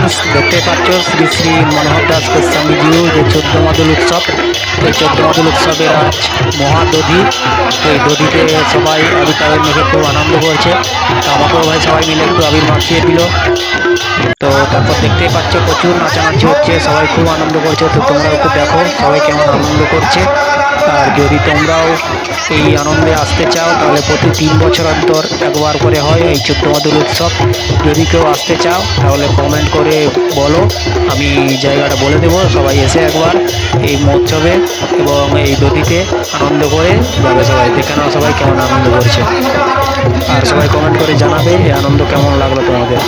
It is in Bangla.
ফ্রেন্ডস, দেখতে পাচ্ছ শ্রী শ্রী মনোহর দাস গোস্বামীজিউ যে 14 মাদুল উৎসব, এই 14 মাদুল উৎসবের আজ মহাদধি। এই দধিতে সবাই আবির টাবির মেখে খুব আনন্দ করছে। তো আমাকেও ভাই সবাই মিলে একটু আবির মাখিয়ে দিল। তো তারপর দেখতেই পাচ্ছ প্রচুর নাচানাচি হচ্ছে, সবাই খুব আনন্দ করছে। তো তোমরা একটু দেখো সবাই কেমন আনন্দ করছে। আর যদি তোমরাও এই আনন্দে আসতে চাও তাহলে প্রতি 3 বছর অন্তর একবার করে হয় এই 14 মাদুল উৎসব। যদি কেউ আসতে চাও তাহলে কমেন্ট করে বলো, আমি জায়গাটা বলে দেবো। সবাই এসে একবার এই মহোৎসবে এবং এই দধিতে আনন্দ করে যাবে। সবাই দেখে নাও সবাই কেমন আনন্দ করছে। আর সবাই কমেন্ট করে জানাবে এই আনন্দ কেমন লাগলো তোমাদের।